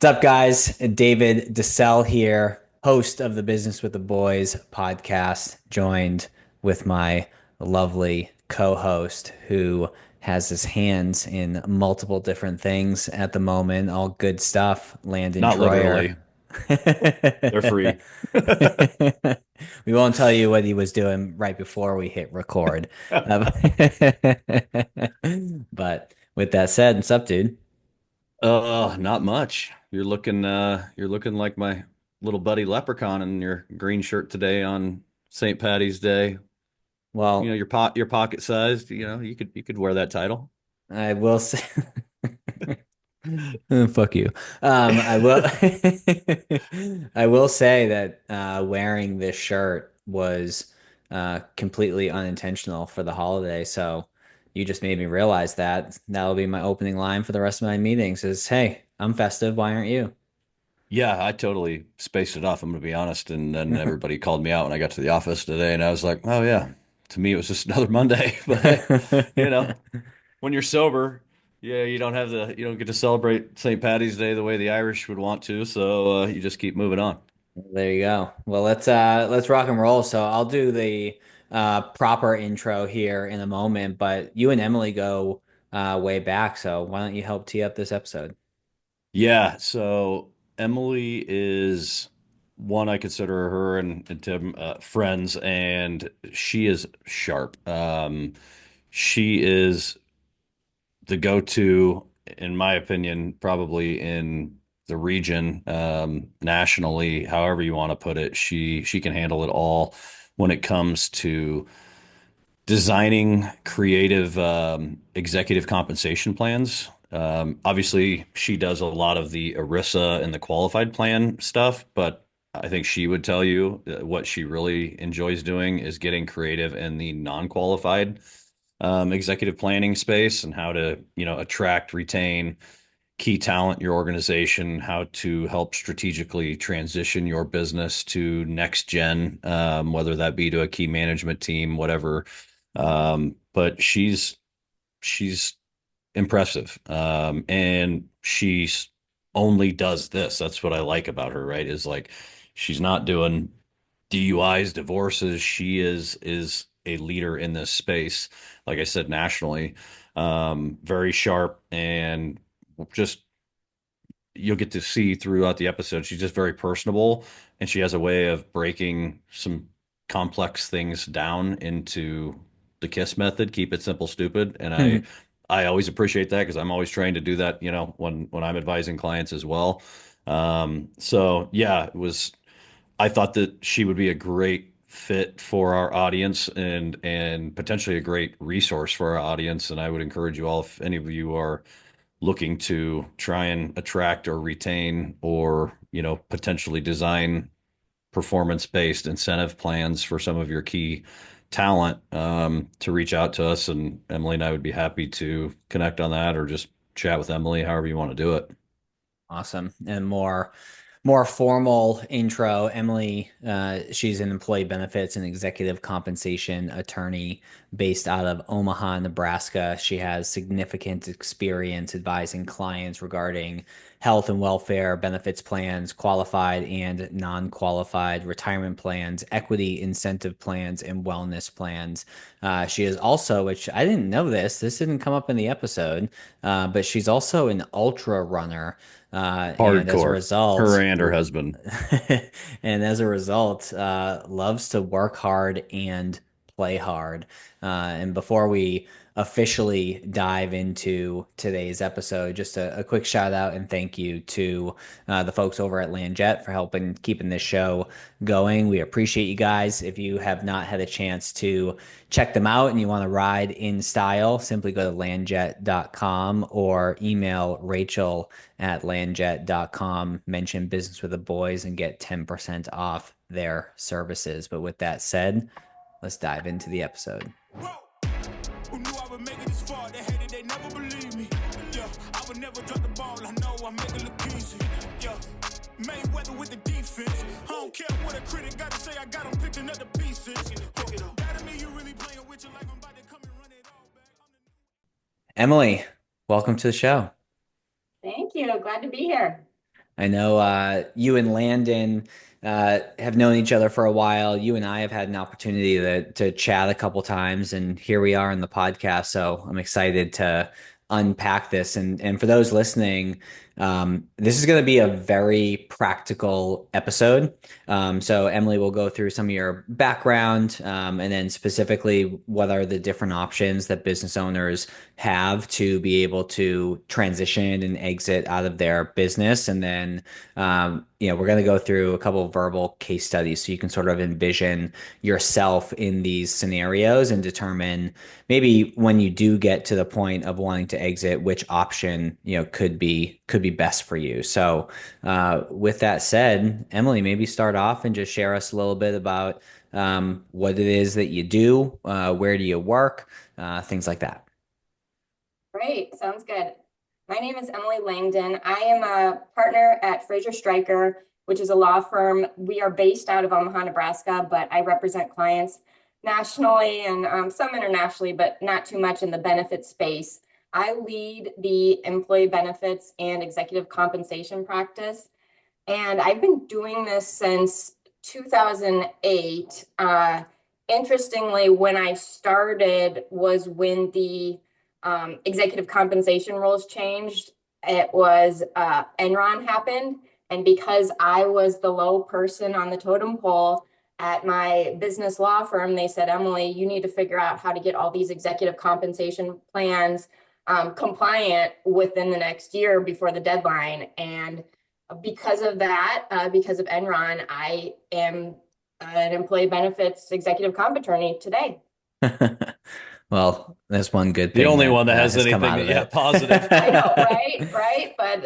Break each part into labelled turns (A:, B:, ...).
A: What's up, guys? David DeCelle here, host of the Business with the Boys podcast, joined with my lovely co-host who has his hands in multiple different things at the moment. All good stuff, Landon
B: Not
A: Troyer.
B: literally. They're free.
A: We won't tell you what he was doing right before we hit record. Uh, but with that said, what's up, dude?
B: Not much. You're looking like my little buddy Leprechaun in your green shirt today on St. Patty's Day.
A: Well,
B: Your pocket sized, you could wear that title.
A: I will say, fuck you. I will, I will say that wearing this shirt was completely unintentional for the holiday. So you just made me realize that that'll be my opening line for the rest of my meetings is, "Hey, I'm festive. Why aren't you?"
B: Yeah, I totally spaced it off, I'm gonna be honest. And then everybody called me out when I got to the office today, and I was like, oh yeah, to me it was just another Monday. But you know, when you're sober, yeah, you don't get to celebrate St. Patty's Day the way the Irish would want to, so you just keep moving on.
A: There you go. Well, let's rock and roll. So I'll do the proper intro here in a moment, but you and Emily go way back, so why don't you help tee up this episode?
B: Yeah, so Emily is one I consider her and Tim friends, and she is sharp. She is the go-to, in my opinion, probably in the region, nationally, however you want to put it. She can handle it all when it comes to designing creative executive compensation plans. Obviously, she does a lot of the ERISA and the qualified plan stuff, but I think she would tell you that what she really enjoys doing is getting creative in the non-qualified executive planning space and how to, attract, retain key talent in your organization, how to help strategically transition your business to next gen, whether that be to a key management team, whatever. But she's impressive, and she's only does this. That's what I like about her, right? Is like she's not doing DUIs, divorces. She is a leader in this space, like I said, nationally. Very sharp and just you'll get to see throughout the episode. She's just very personable, and she has a way of breaking some complex things down into the KISS method, keep it simple, stupid. And I always appreciate that because I'm always trying to do that, when I'm advising clients as well. So yeah, I thought that she would be a great fit for our audience and potentially a great resource for our audience. And I would encourage you all, if any of you are looking to try and attract or retain or, potentially design performance-based incentive plans for some of your key talent, to reach out to us. And Emily and I would be happy to connect on that or just chat with Emily, however you want to do it.
A: Awesome. And more formal intro. Emily, she's an employee benefits and executive compensation attorney based out of Omaha, Nebraska. She has significant experience advising clients regarding health and welfare benefits plans, qualified and non-qualified retirement plans, equity incentive plans, and wellness plans. She is also, which I didn't know this didn't come up in the episode, but she's also an ultra runner. And as a
B: Hardcore. Her
A: result,
B: and her husband.
A: and as a result, loves to work hard and play hard. And before we officially dive into today's episode, just a quick shout out and thank you to the folks over at Landjet for helping keeping this show going. We appreciate you guys. If you have not had a chance to check them out and you want to ride in style, simply go to landjet.com or email Rachel at landjet.com, mention Business with the Boys, and get 10% off their services. But with that said, let's dive into the episode. Who knew I would make it this far? They hated, they never believed me. Yeah, I would never drop the ball. I know I make it look easy. Yeah, Mayweather with the defense. I don't care what a critic got to say. I got them picking up the pieces. That mean you really playing with your life. I'm about to come and run it all back. Emily, welcome to the show.
C: Thank you. Glad to be here.
A: I know you and Landon have known each other for a while. You and I have had an opportunity to chat a couple times, and here we are in the podcast. So I'm excited to unpack this. And for those listening, this is going to be a very practical episode. So Emily will go through some of your background, and then specifically what are the different options that business owners have to be able to transition and exit out of their business. And then, we're going to go through a couple of verbal case studies so you can sort of envision yourself in these scenarios and determine maybe when you do get to the point of wanting to exit, which option, could be best for you. So, with that said, Emily, maybe start off and just share us a little bit about what it is that you do, where do you work, things like that.
C: Great, sounds good. My name is Emily Langdon. I am a partner at Fraser Stryker, which is a law firm. We are based out of Omaha, Nebraska, but I represent clients nationally and some internationally, but not too much in the benefit space. I lead the employee benefits and executive compensation practice, and I've been doing this since 2008. Interestingly, when I started was when the executive compensation rules changed. It was Enron happened. And because I was the low person on the totem pole at my business law firm, they said, Emily, you need to figure out how to get all these executive compensation plans compliant within the next year before the deadline. And because of that, because of Enron, I am an employee benefits executive comp attorney today.
A: Well, there's one good
B: The
A: thing
B: only
A: that
B: one that has
A: has come
B: anything
A: out
B: that,
A: of
B: yeah,
A: it.
B: positive.
C: I know, right? Right. But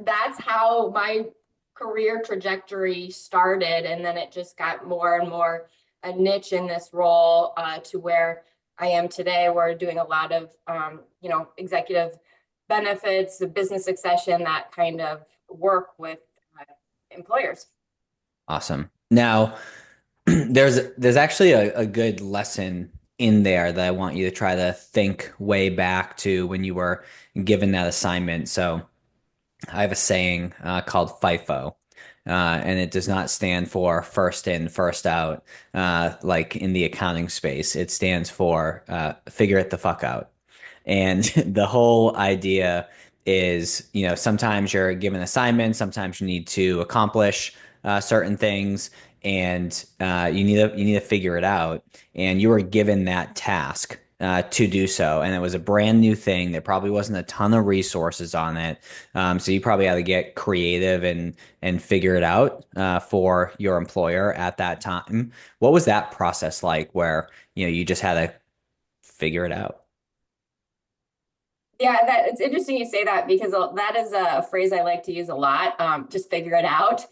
C: that's how my career trajectory started. And then it just got more and more a niche in this role to where I am today. We're doing a lot of, executive benefits, business succession, that kind of work with employers.
A: Awesome. Now, there's actually a good lesson in there that I want you to try to think way back to when you were given that assignment. So I have a saying called FIFO, and it does not stand for first in, first out, like in the accounting space. It stands for figure it the fuck out. And the whole idea is, sometimes you're given assignments, sometimes you need to accomplish certain things, and you need to figure it out. And you were given that task to do so, and it was a brand new thing. There probably wasn't a ton of resources on it, so you probably had to get creative and figure it out for your employer at that time. What was that process like, where you just had to figure it out?
C: Yeah, that it's interesting you say that because that is a phrase I like to use a lot. Just figure it out.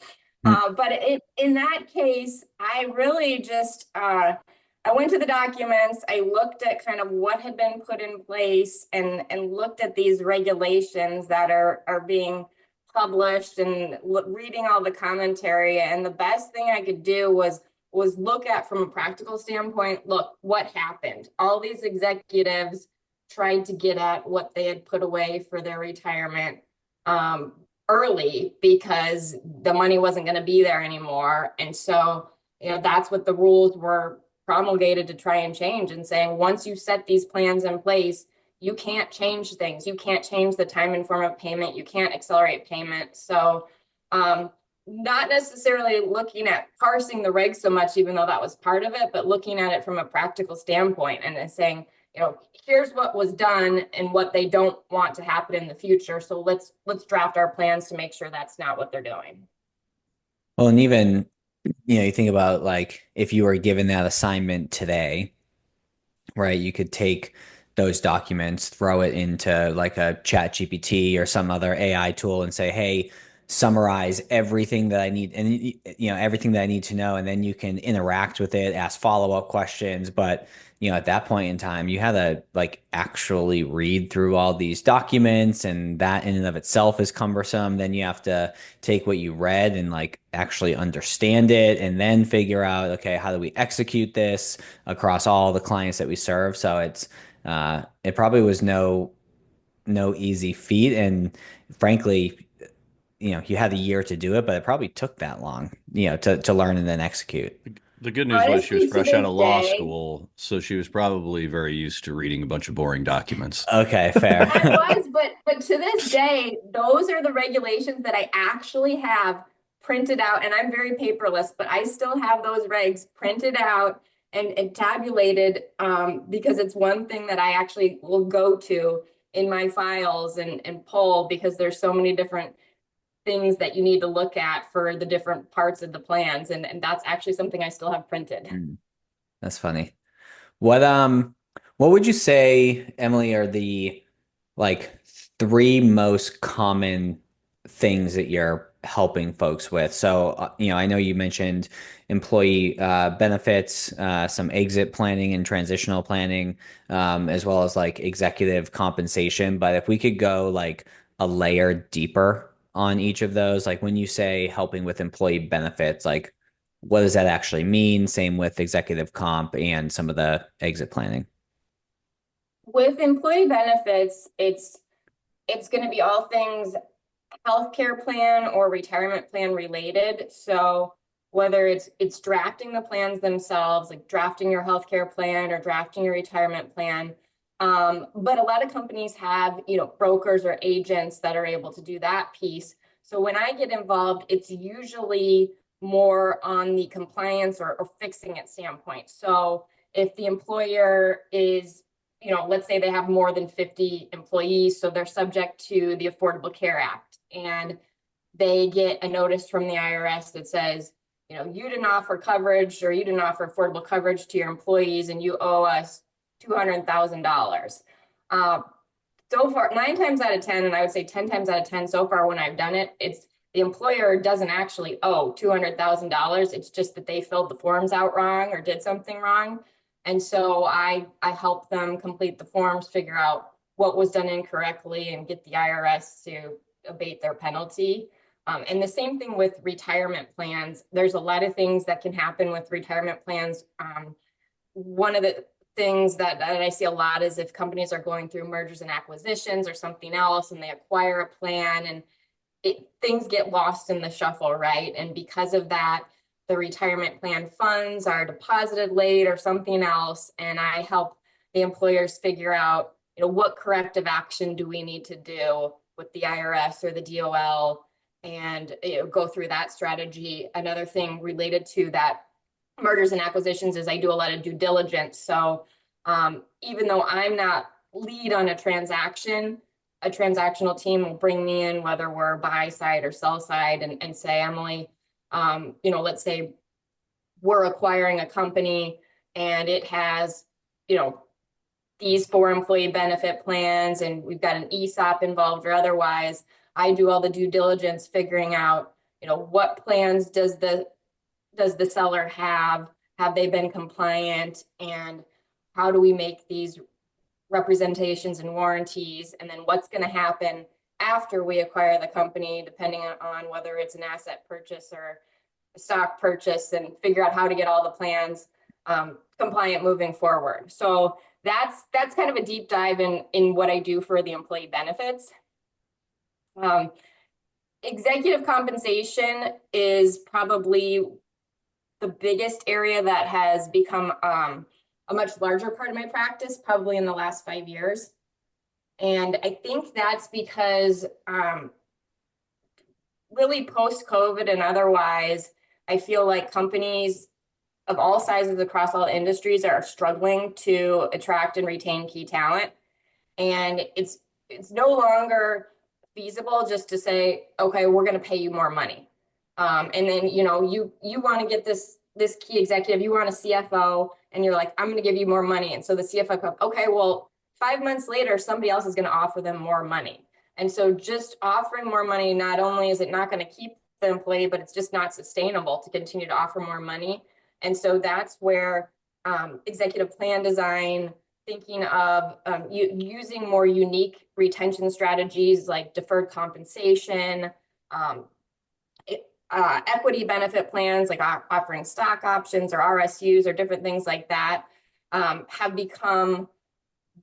C: But in that case, I really just I went to the documents. I looked at kind of what had been put in place and looked at these regulations that are being published and reading all the commentary. And the best thing I could do was look at from a practical standpoint. Look what happened. All these executives tried to get at what they had put away for their retirement early because the money wasn't going to be there anymore. And so, that's what the rules were promulgated to try and change, and saying once you set these plans in place, you can't change things. You can't change the time and form of payment. You can't accelerate payment. So, not necessarily looking at parsing the regs so much, even though that was part of it, but looking at it from a practical standpoint and then saying, here's what was done and what they don't want to happen in the future. So let's draft our plans to make sure that's not what they're doing.
A: Well, and even, you think about, like, if you were given that assignment today, right? You could take those documents, throw it into like a chat GPT or some other AI tool and say, hey, summarize everything that I need, and everything that I need to know. And then you can interact with it, ask follow-up questions. But at that point in time, you had to like actually read through all these documents, and that in and of itself is cumbersome. Then you have to take what you read and like actually understand it, and then figure out, okay, how do we execute this across all the clients that we serve? So it probably was no easy feat. And frankly, you had a year to do it, but it probably took that long, to learn and then execute.
B: The good news was she was
C: Honestly, to
B: fresh out
C: this
B: of law
C: day,
B: school, so she was probably very used to reading a bunch of boring documents.
A: Okay,
C: that
A: fair.
C: was, but to this day, those are the regulations that I actually have printed out, and I'm very paperless, but I still have those regs printed out and tabulated because it's one thing that I actually will go to in my files and pull because there's so many different things that you need to look at for the different parts of the plans, and that's actually something I still have printed.
A: Hmm, that's funny. What would you say, Emily, are the like three most common things that you're helping folks with? So, I know you mentioned employee benefits, some exit planning and transitional planning, as well as like executive compensation. But if we could go like a layer deeper on each of those, like when you say helping with employee benefits, like what does that actually mean? Same with executive comp and some of the exit planning.
C: With employee benefits, it's going to be all things healthcare plan or retirement plan related. So whether it's drafting the plans themselves, like drafting your healthcare plan or drafting your retirement plan. But a lot of companies have, brokers or agents that are able to do that piece. So when I get involved, it's usually more on the compliance or fixing it standpoint. So if the employer is, let's say they have more than 50 employees, so they're subject to the Affordable Care Act, and they get a notice from the IRS that says, you didn't offer coverage or you didn't offer affordable coverage to your employees and you owe us $200,000. So far, 9 times out of 10, and I would say 10 times out of 10 so far when I've done it, it's the employer doesn't actually owe $200,000. It's just that they filled the forms out wrong or did something wrong. And so I help them complete the forms, figure out what was done incorrectly, and get the IRS to abate their penalty. And the same thing with retirement plans. There's a lot of things that can happen with retirement plans. One of the things that I see a lot is if companies are going through mergers and acquisitions or something else and they acquire a plan and things get lost in the shuffle, right? And because of that, the retirement plan funds are deposited late or something else. And I help the employers figure out, what corrective action do we need to do with the IRS or the DOL, and go through that strategy. Another thing related to that mergers and acquisitions is I do a lot of due diligence. So even though I'm not lead on a transactional team will bring me in, whether we're buy side or sell side, and say, Emily, let's say we're acquiring a company and it has, these 4 employee benefit plans, and we've got an ESOP involved or otherwise. I do all the due diligence, figuring out, what plans does the seller have? Have they been compliant? And how do we make these representations and warranties? And then what's going to happen after we acquire the company, depending on whether it's an asset purchase or a stock purchase, and figure out how to get all the plans compliant moving forward. So that's kind of a deep dive in what I do for the employee benefits. Executive compensation is probably the biggest area that has become a much larger part of my practice, probably in the last 5 years. And I think that's because really post-COVID and otherwise, I feel like companies of all sizes across all industries are struggling to attract and retain key talent. And it's no longer feasible just to say, okay, we're going to pay you more money. And then, you want to get this key executive, you want a CFO, and you're like, I'm going to give you more money. And so the CFO goes, okay, well, 5 months later, somebody else is going to offer them more money. And so just offering more money, not only is it not going to keep the employee, but it's just not sustainable to continue to offer more money. And so that's where executive plan design, thinking of using more unique retention strategies like deferred compensation, equity benefit plans like offering stock options or RSUs or different things like that have become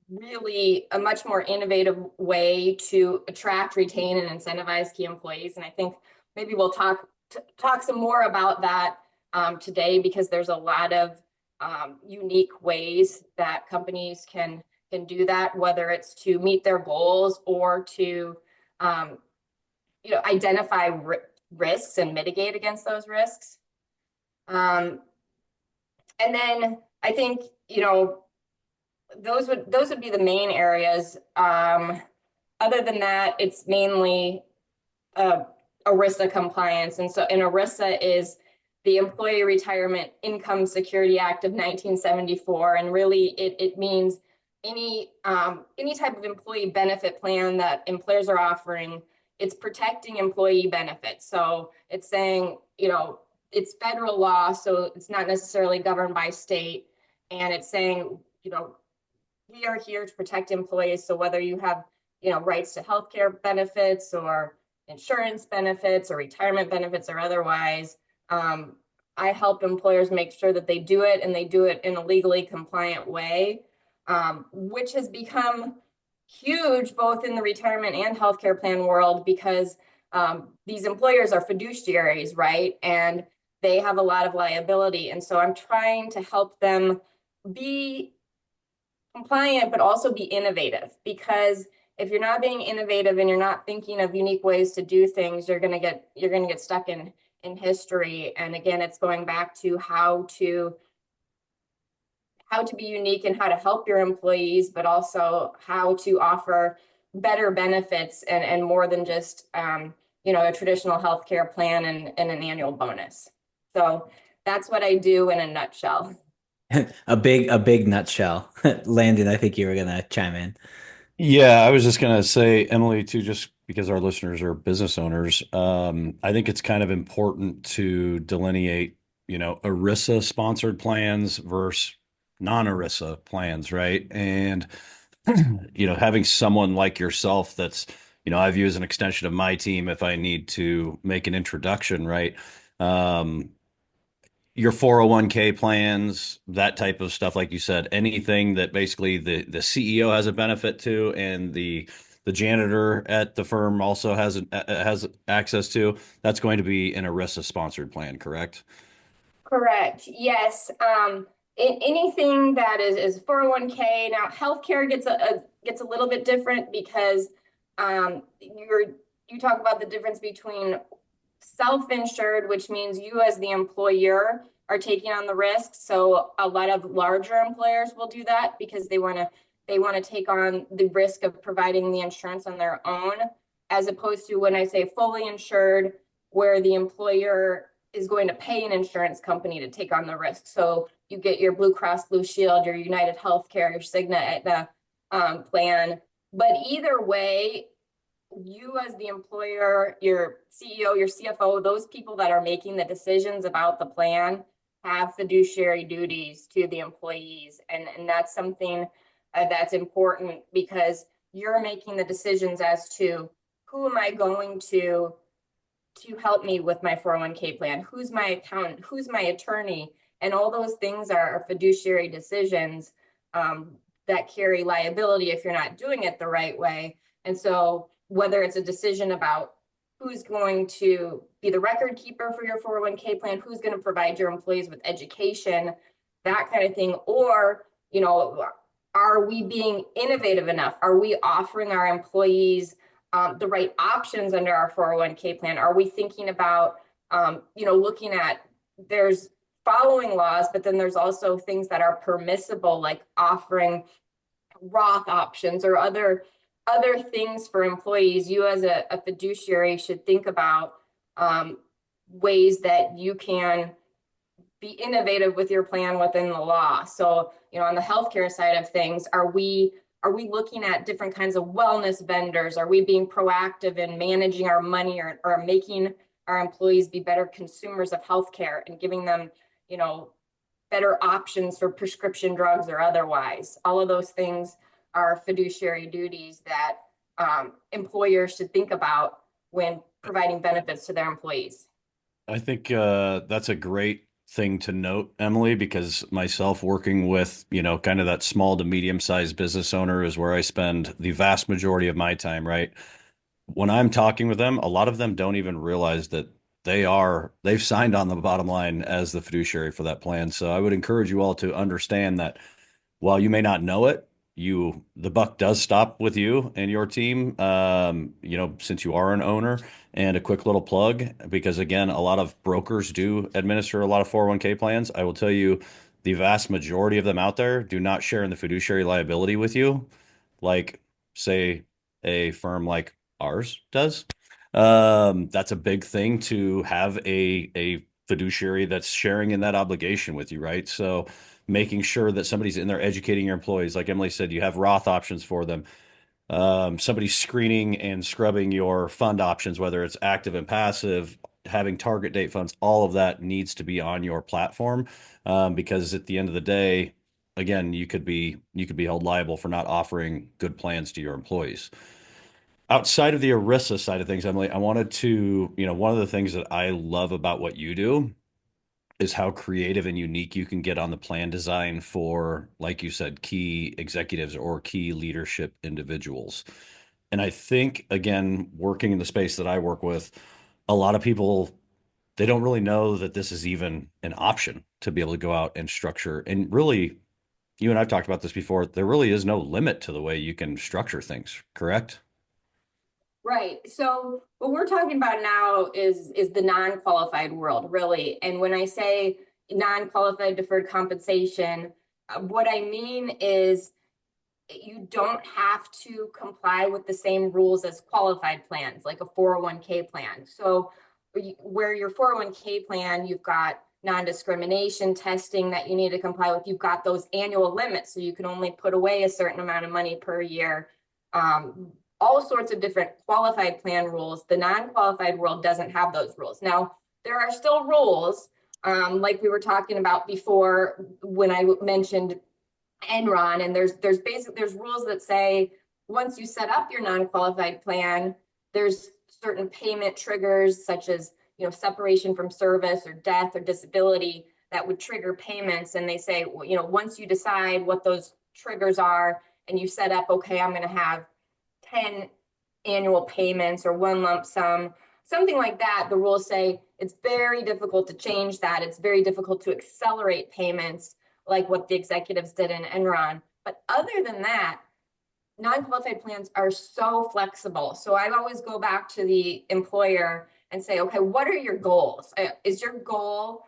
C: really a much more innovative way to attract, retain, and incentivize key employees. And I think maybe we'll talk some more about that today, because there's a lot of unique ways that companies can do that, whether it's to meet their goals or to um, identify risks and mitigate against those risks. Um, and then I think those would be the main areas. Other than that, it's mainly uh, ERISA compliance. And so, and ERISA is the Employee Retirement Income Security Act of 1974. And really, it means any type of employee benefit plan that employers are offering. It's protecting employee benefits. So it's saying, it's federal law, so it's not necessarily governed by state. And it's saying, we are here to protect employees. So whether you have, rights to healthcare benefits or insurance benefits or retirement benefits or otherwise, I help employers make sure that they do it, and they do it in a legally compliant way, which has become huge both in the retirement and healthcare plan world, because these employers are fiduciaries, right? And they have a lot of liability. And so I'm trying to help them be compliant, but also be innovative, because if you're not being innovative and you're not thinking of unique ways to do things, you're going to get stuck in history. And again, it's going back to how to be unique and how to help your employees, but also how to offer better benefits and more than just a traditional healthcare plan and an annual bonus. So that's what I do in a nutshell.
A: A big nutshell. Landon, I think you were gonna chime in.
B: Yeah, I was just gonna say, Emily, too, just because our listeners are business owners, I think it's kind of important to delineate, ERISA sponsored plans versus non-ERISA plans, right? And having someone like yourself that's, I view as an extension of my team if I need to make an introduction, right? Um, your 401k plans, that type of stuff, like you said, anything that basically the CEO has a benefit to, and the janitor at the firm also has access to, that's going to be an ERISA sponsored plan, correct?
C: Correct. Yes. Anything that is 401k. Now, healthcare gets a little bit different, because you talk about the difference between self-insured, which means you as the employer are taking on the risk. So a lot of larger employers will do that because they want to take on the risk of providing the insurance on their own, as opposed to when I say fully insured, where the employer is going to pay an insurance company to take on the risk. So you get your Blue Cross Blue Shield, your United Healthcare, your Cigna Aetna plan. But either way, you as the employer, your CEO, your CFO, those people that are making the decisions about the plan have fiduciary duties to the employees. And that's something that's important, because you're making the decisions as to who am I going to help me with my 401k plan, who's my accountant, who's my attorney, and all those things are fiduciary decisions that carry liability if you're not doing it the right way. And so whether it's a decision about who's going to be the record keeper for your 401k plan, who's going to provide your employees with education, that kind of thing, or, are we being innovative enough? Are we offering our employees the right options under our 401k plan? Are we thinking about, looking at, there's following laws, but then there's also things that are permissible, like offering Roth options or other things for employees. You as a fiduciary should think about ways that you can be innovative with your plan within the law. So, on the healthcare side of things, are we looking at different kinds of wellness vendors? Are we being proactive in managing our money, or making our employees be better consumers of healthcare and giving them, better options for prescription drugs or otherwise? All of those things are fiduciary duties that employers should think about when providing benefits to their employees.
B: I think that's a great thing to note, Emily, because myself working with, kind of that small to medium-sized business owner is where I spend the vast majority of my time, right? When I'm talking with them, a lot of them don't even realize that they've signed on the bottom line as the fiduciary for that plan. So I would encourage you all to understand that while you may not know it, the buck does stop with you and your team. Since you are an owner. And a quick little plug, because again, a lot of brokers do administer a lot of 401k plans. I will tell you, the vast majority of them out there do not share in the fiduciary liability with you, like say a firm like ours does. That's a big thing to have a fiduciary that's sharing in that obligation with you, right? So making sure that somebody's in there educating your employees. Like Emily said, you have Roth options for them. Somebody's screening and scrubbing your fund options, whether it's active and passive, having target date funds, all of that needs to be on your platform. Because at the end of the day, again, you could be held liable for not offering good plans to your employees. Outside of the ERISA side of things, Emily, I wanted to, one of the things that I love about what you do is how creative and unique you can get on the plan design for, like you said, key executives or key leadership individuals. And I think, again, working in the space that I work with, a lot of people, they don't really know that this is even an option to be able to go out and structure. And really, you and I've talked about this before, there really is no limit to the way you can structure things, correct?
C: Right. So what we're talking about now is the non-qualified world, really. And when I say non-qualified deferred compensation, what I mean is you don't have to comply with the same rules as qualified plans, like a 401k plan. So where your 401k plan, you've got non-discrimination testing that you need to comply with. You've got those annual limits, so you can only put away a certain amount of money per year. All sorts of different qualified plan rules. The non-qualified world doesn't have those rules. Now, there are still rules, like we were talking about before when I mentioned Enron, and there's rules that say once you set up your non-qualified plan, there's certain payment triggers such as separation from service or death or disability that would trigger payments. And they say, once you decide what those triggers are and you set up, okay, I'm going to have 10 annual payments or one lump sum, something like that, the rules say it's very difficult to change that. It's very difficult to accelerate payments like what the executives did in Enron. But other than that, non-qualified plans are so flexible. So I always go back to the employer and say, okay, what are your goals? Is your goal,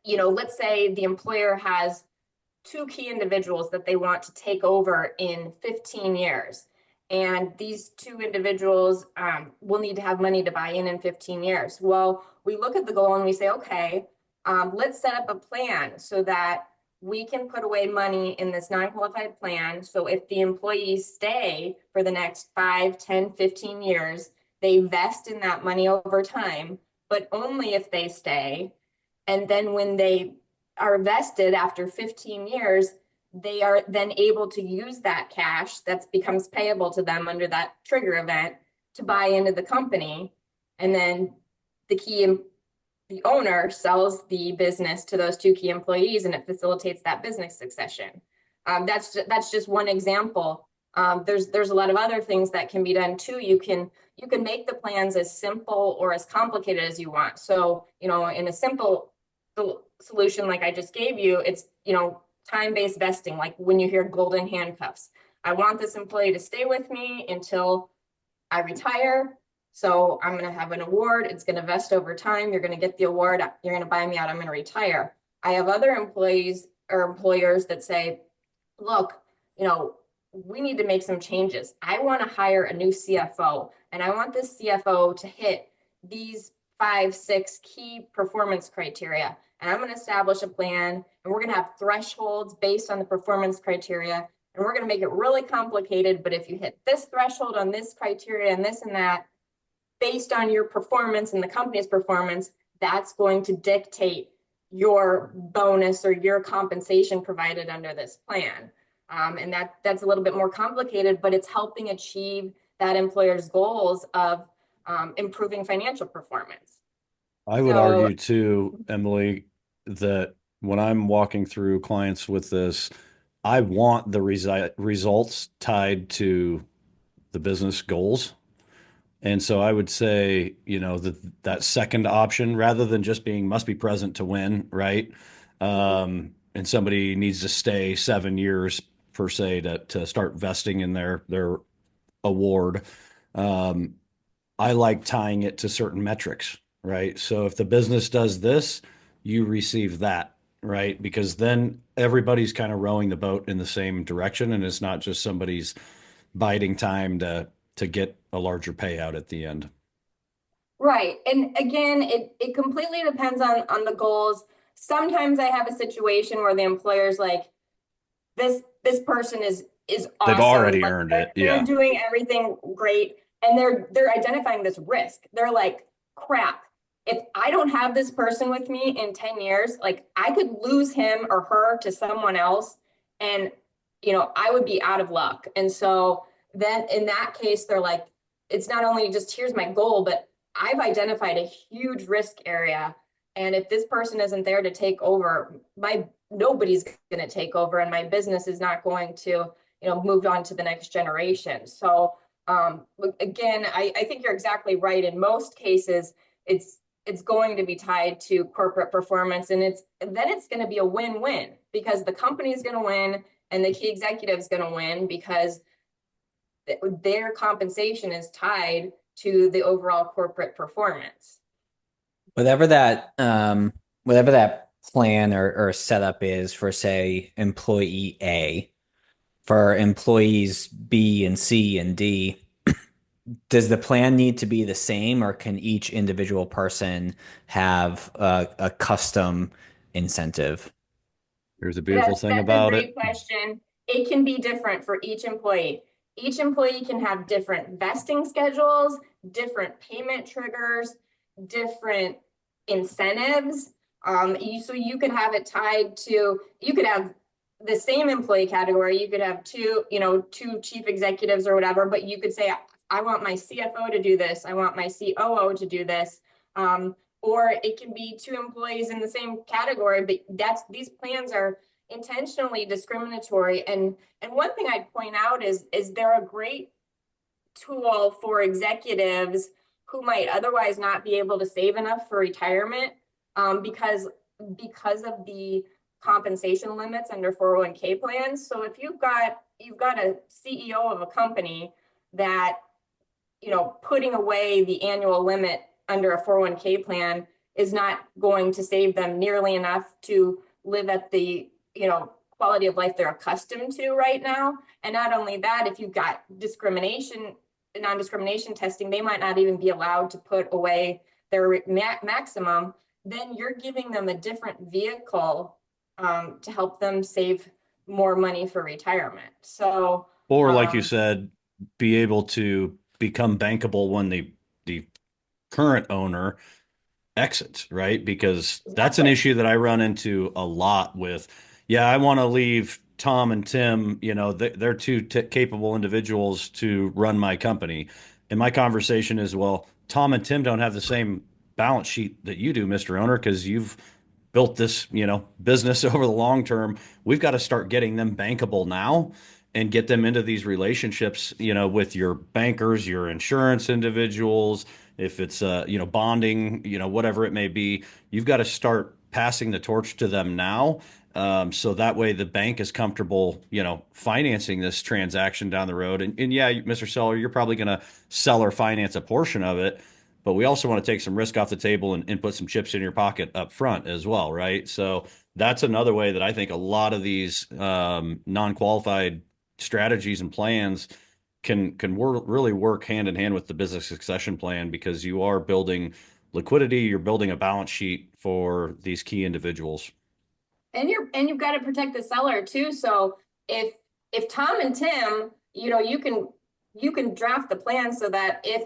C: let's say the employer has two key individuals that they want to take over in 15 years. And these two individuals will need to have money to buy in 15 years. Well, we look at the goal and we say, okay, let's set up a plan so that we can put away money in this non-qualified plan. So if the employees stay for the next 5, 10, 15 years, they vest in that money over time, but only if they stay. And then when they are vested after 15 years, they are then able to use that cash that becomes payable to them under that trigger event to buy into the company. And then the owner sells the business to those two key employees, and it facilitates that business succession. That's just one example. There's a lot of other things that can be done too. You can make the plans as simple or as complicated as you want. So in a simple solution like I just gave you, it's time-based vesting, like when you hear golden handcuffs. I want this employee to stay with me until I retire. So I'm going to have an award. It's going to vest over time. You're going to get the award. You're going to buy me out. I'm going to retire. I have other employees or employers that say, look, we need to make some changes. I want to hire a new CFO, and I want this CFO to hit these 5, 6 key performance criteria. And I'm going to establish a plan, and we're going to have thresholds based on the performance criteria. And we're going to make it really complicated. But if you hit this threshold on this criteria and this and that, based on your performance and the company's performance, that's going to dictate your bonus or your compensation provided under this plan. And that's a little bit more complicated, but it's helping achieve that employer's goals of improving financial performance.
B: I would
C: So,
B: argue too, Emily, that when I'm walking through clients with this, I want the results tied to the business goals. And so I would say, that second option, rather than just being must be present to win, right? And somebody needs to stay 7 years per se to start vesting in their award. Um, I like tying it to certain metrics, right? So if the business does this, you receive that, right? Because then everybody's kind of rowing the boat in the same direction, and it's not just somebody's biding time to get a larger payout at the end.
C: right. And again, it completely depends on the goals. Sometimes I have a situation where the employer's like, this person is
B: They've
C: awesome.
B: already
C: Like
B: earned it.
C: they're
B: Yeah.
C: doing everything great, and they're identifying this risk. They're like, crap. If I don't have this person with me in 10 years, like I could lose him or her to someone else, and I would be out of luck. And so then in that case, they're like, it's not only just here's my goal, but I've identified a huge risk area. And if this person isn't there to take over, my nobody's going to take over, and my business is not going to move on to the next generation. So again, I think you're exactly right. In most cases, it's going to be tied to corporate performance, and it's going to be a win-win because the company is going to win and the key executive is going to win because their compensation is tied to the overall corporate performance.
A: Whatever that plan or setup is for, say, employee A, for employees B and C and D, does the plan need to be the same, or can each individual person have a custom incentive?
B: Here's the beautiful thing
C: That's a
B: about it.
C: great question. It can be different for each employee. Each employee can have different vesting schedules, different payment triggers, different incentives. So you could have it tied to, you could have the same employee category. You could have two chief executives or whatever, but you could say, I want my CFO to do this. I want my COO to do this. Or it can be two employees in the same category, but these plans are intentionally discriminatory. And one thing I'd point out is they're a great tool for executives who might otherwise not be able to save enough for retirement, because of the compensation limits under 401k plans. So if you've got a CEO of a company that putting away the annual limit under a 401k plan is not going to save them nearly enough to live at the quality of life they're accustomed to right now. And not only that, if you've got non-discrimination testing, they might not even be allowed to put away their maximum. Then you're giving them a different vehicle to help them save more money for retirement. So
B: Or like you
C: um,
B: said, be able to become bankable when the current owner exits, right? Because that's an
C: exactly.
B: issue that I run into a lot with. Yeah, I want to leave Tom and Tim, they're two t capable individuals to run my company. And my conversation is, well, Tom and Tim don't have the same balance sheet that you do, Mr. Owner, because you've built this, business over the long term. We've got to start getting them bankable now and get them into these relationships, with your bankers, your insurance individuals, if it's bonding, whatever it may be. You've got to start passing the torch to them now, so that way the bank is comfortable financing this transaction down the road. And yeah, Mr. Seller, you're probably going to sell or finance a portion of it, but we also want to take some risk off the table and put some chips in your pocket up front as well, right? So that's another way that I think a lot of these non-qualified strategies and plans really work hand in hand with the business succession plan, because you are building liquidity, you're building a balance sheet for these key individuals.
C: And you've got to protect the seller too. So if Tom and Tim, you can draft the plan so that if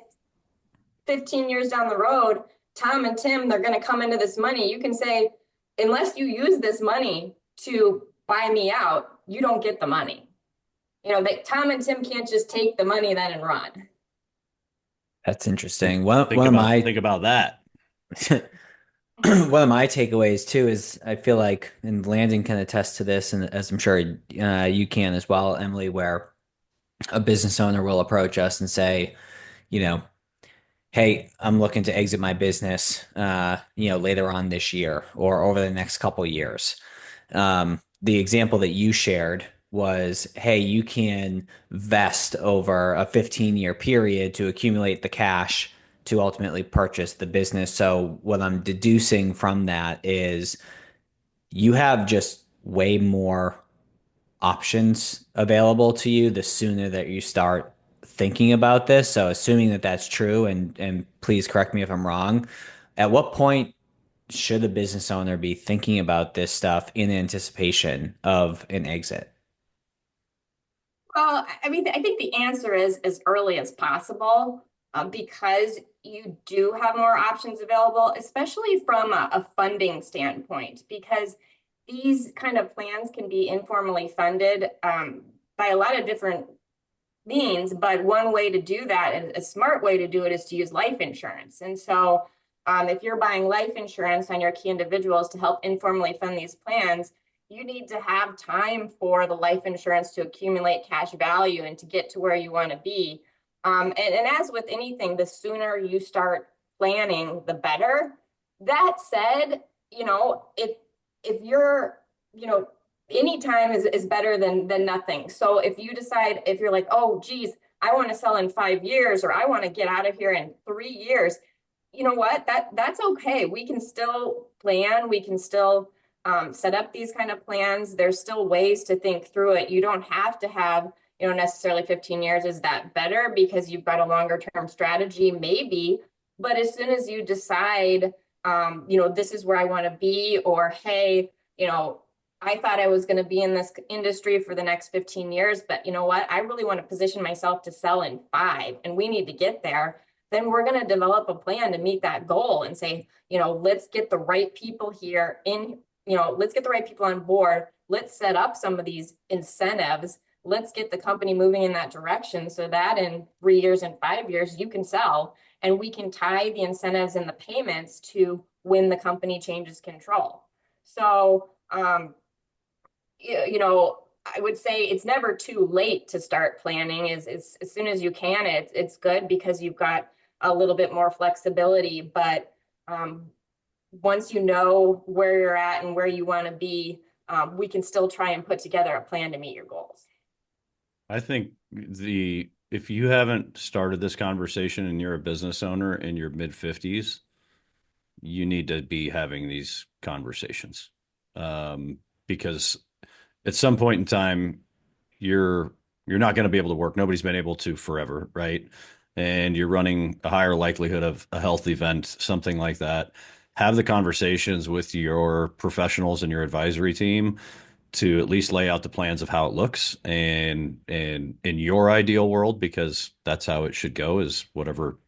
C: 15 years down the road, Tom and Tim, they're going to come into this money, you can say, unless you use this money to buy me out, you don't get the money. That Tom and Tim can't just take the money then and run.
A: That's
B: Think
A: interesting.
B: think
A: One of
B: about
A: my
B: think about that.
A: one of my takeaways too is I feel like, and Landon can attest to this, and as I'm sure you can as well, Emily, where a business owner will approach us and say, you know, hey, I'm looking to exit my business, later on this year or over the next couple years. The example that you shared was, hey, you can vest over a 15-year period to accumulate the cash to ultimately purchase the business. So what I'm deducing from that is you have just way more options available to you the sooner that you start thinking about this. So assuming that that's true, and please correct me if I'm wrong, at what point should a business owner be thinking about this stuff in anticipation of an exit?
C: Well, I mean, I think the answer is as early as possible, because you do have more options available, especially from a funding standpoint, because these kind of plans can be informally funded by a lot of different means. But one way to do that, and a smart way to do it, is to use life insurance. And so if you're buying life insurance on your key individuals to help informally fund these plans, you need to have time for the life insurance to accumulate cash value and to get to where you want to be. And as with anything, the sooner you start planning, the better. That said, if you're, any time is better than nothing. So if you decide, if you're like, oh geez, I want to sell in 5 years, or I want to get out of here in 3 years, you know what, that's okay. We can still plan, we can still set up these kind of plans. There's still ways to think through it. You don't have to have, necessarily 15 years. Is that better because you've got a longer term strategy? Maybe. But as soon as you decide, this is where I want to be, or hey, I thought I was going to be in this industry for the next 15 years, but you know what? I really want to position myself to sell in 5, and we need to get there. Then we're going to develop a plan to meet that goal and say, let's get the right people here in, let's get the right people on board. Let's set up some of these incentives. Let's get the company moving in that direction so that in 3 years and 5 years, you can sell, and we can tie the incentives and the payments to when the company changes control. So, I would say it's never too late to start planning. Is as soon as you can, it's good because you've got a little bit more flexibility. But once you know where you're at and where you want to be, we can still try and put together a plan to meet your goals.
B: I think if you haven't started this conversation and you're a business owner in your mid 50s, you need to be having these conversations. Because at some point in time, you're not going to be able to work. Nobody's been able to forever, right? And you're running a higher likelihood of a health event, something like that. Have the conversations with your professionals and your advisory team to at least lay out the plans of how it looks, and in your ideal world, because that's how it should go, is whatever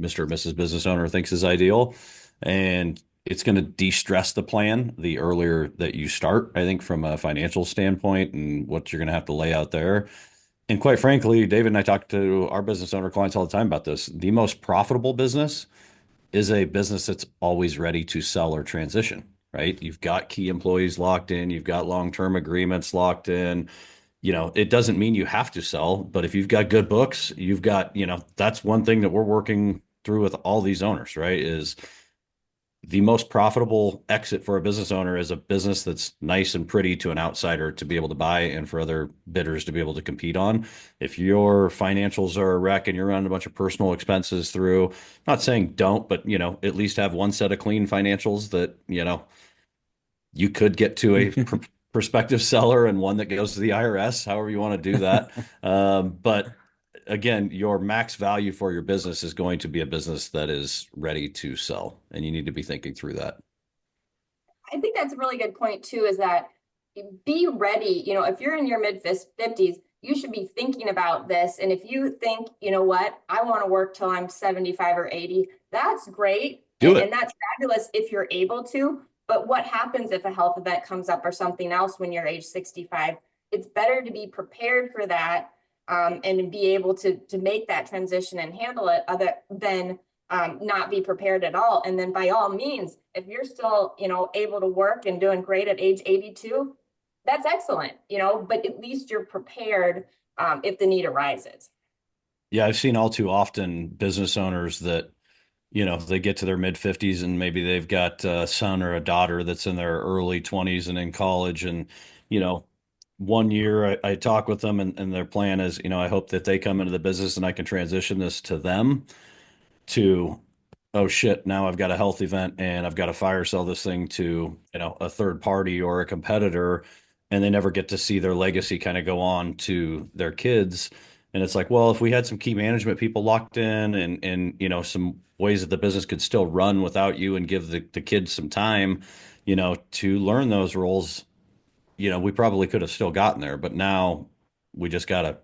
B: Mr. or Mrs. Business Owner thinks is ideal. And it's going to de-stress the plan the earlier that you start, I think, from a financial standpoint and what you're going to have to lay out there. And quite frankly, David and I talk to our business owner clients all the time about this. The most profitable business is a business that's always ready to sell or transition, right? You've got key employees locked in, you've got long-term agreements locked in. It doesn't mean you have to sell, but if you've got good books, you've got, that's one thing that we're working through with all these owners, right? Is the most profitable exit for a business owner is a business that's nice and pretty to an outsider to be able to buy and for other bidders to be able to compete on. If your financials are a wreck and you're running a bunch of personal expenses through, not saying don't, but at least have one set of clean financials that, you could get to a prospective seller and one that goes to the IRS, however you want to do that. But again, your max value for your business is going to be a business that is ready to sell, and you need to be thinking through that.
C: I think that's a really good point too, is that be ready. If you're in your mid 50s, you should be thinking about this. And if you think, what, I want to work till I'm 75 or 80, that's great.
B: Do it.
C: And that's fabulous if you're able to. But what happens if a health event comes up or something else when you're age 65? It's better to be prepared for that, and be able to make that transition and handle it, other than not be prepared at all. And then by all means, if you're still, able to work and doing great at age 82, that's excellent, but at least you're prepared if the need arises.
B: Yeah, I've seen all too often business owners that, they get to their mid 50s and maybe they've got a son or a daughter that's in their early 20s and in college. And, you know, one year I talk with them and their plan is, I hope that they come into the business and I can transition this to them to, oh shit, now I've got a health event and I've got to fire sell this thing to, a third party or a competitor. And they never get to see their legacy kind of go on to their kids. And it's like, well, if we had some key management people locked in and some ways that the business could still run without you and give the kids some time, to learn those roles, we probably could have still gotten there. But now we just got to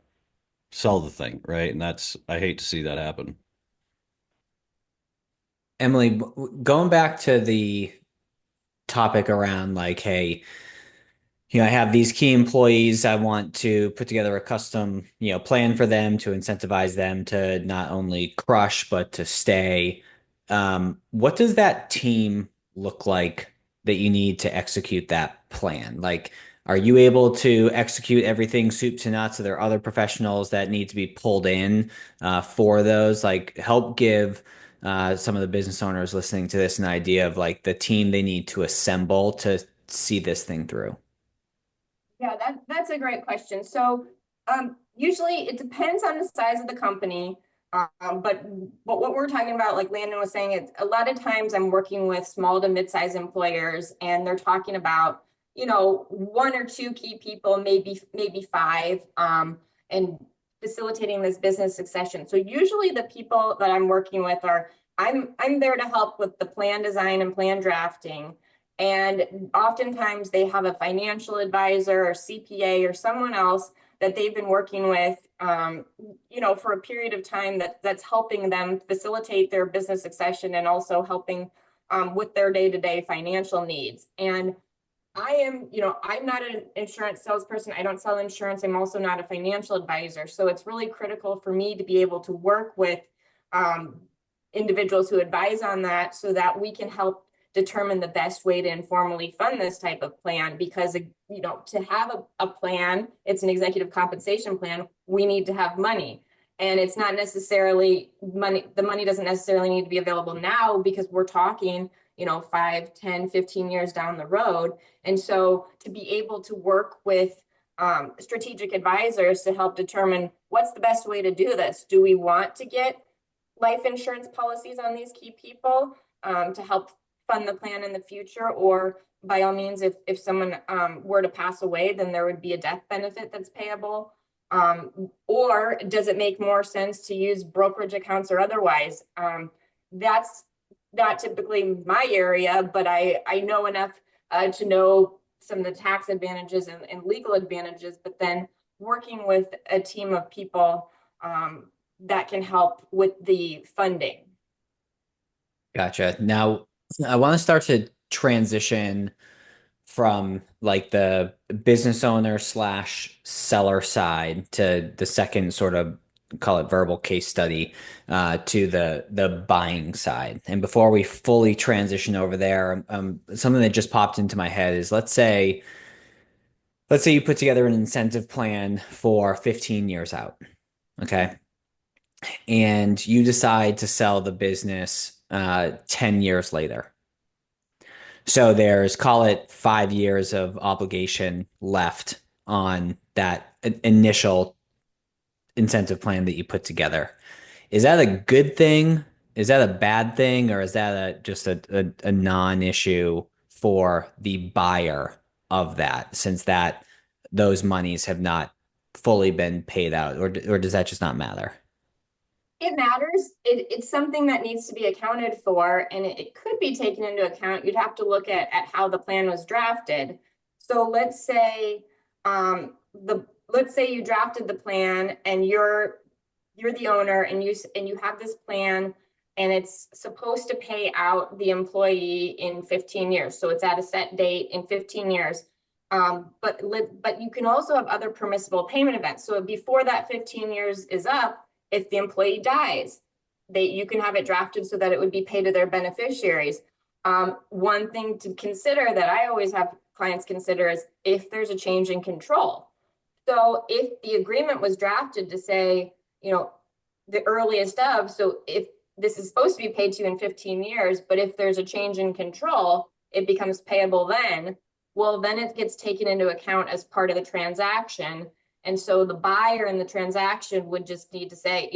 B: sell the thing, right? And I hate to see that happen.
A: Emily, going back to the topic around like, hey, I have these key employees. I want to put together a custom, plan for them to incentivize them to not only crush, but to stay. What does that team look like that you need to execute that plan? Like, are you able to execute everything soup to nuts? Are there other professionals that need to be pulled in for those? Like, help give some of the business owners listening to this an idea of like the team they need to assemble to see this thing through.
C: Yeah, that's a great question. So usually it depends on the size of the company. But what we're talking about, like Landon was saying, it's a lot of times I'm working with small to mid-sized employers, and they're talking about, one or two key people, maybe five, and facilitating this business succession. So usually the people that I'm working with I'm there to help with the plan design and plan drafting. And oftentimes they have a financial advisor or CPA or someone else that they've been working with, for a period of time that's helping them facilitate their business succession and also helping with their day-to-day financial needs. And I'm not an insurance salesperson. I don't sell insurance. I'm also not a financial advisor. So it's really critical for me to be able to work with um, individuals who advise on that so that we can help determine the best way to informally fund this type of plan. Because to have a plan, it's an executive compensation plan, we need to have money. And it's not necessarily money, the money doesn't necessarily need to be available now, because we're talking 5, 10, 15 years down the road. And so to be able to work with strategic advisors to help determine what's the best way to do this. Do we want to get life insurance policies on these key people to help fund the plan in the future? Or by all means, if someone were to pass away, then there would be a death benefit that's payable. Or does it make more sense to use brokerage accounts or otherwise? That's not typically my area, but I know enough to know some of the tax advantages and legal advantages, but then working with a team of people that can help with the funding.
A: Gotcha. Now, I want to start to transition from like the business owner slash seller side to the second sort of call it verbal case study to the buying side. And before we fully transition over there, something that just popped into my head is let's say you put together an incentive plan for 15 years out, okay? And you decide to sell the business 10 years later. So there's, call it 5 years of obligation left on that initial incentive plan that you put together. Is that a good thing? Is that a bad thing? Or is that just a non-issue for the buyer of that, since those monies have not fully been paid out? Or does that just not matter?
C: It matters. It's something that needs to be accounted for, and it could be taken into account. You'd have to look at how the plan was drafted. So let's say you drafted the plan and you're the owner, and you have this plan, and it's supposed to pay out the employee in 15 years. So it's at a set date in 15 years. But you can also have other permissible payment events. So before that 15 years is up, if the employee dies, you can have it drafted so that it would be paid to their beneficiaries. One thing to consider that I always have clients consider is if there's a change in control. So if the agreement was drafted to say, the earliest of, so if this is supposed to be paid to you in 15 years, but if there's a change in control, it becomes payable then. Well, then it gets taken into account as part of the transaction. And so the buyer in the transaction would just need to say,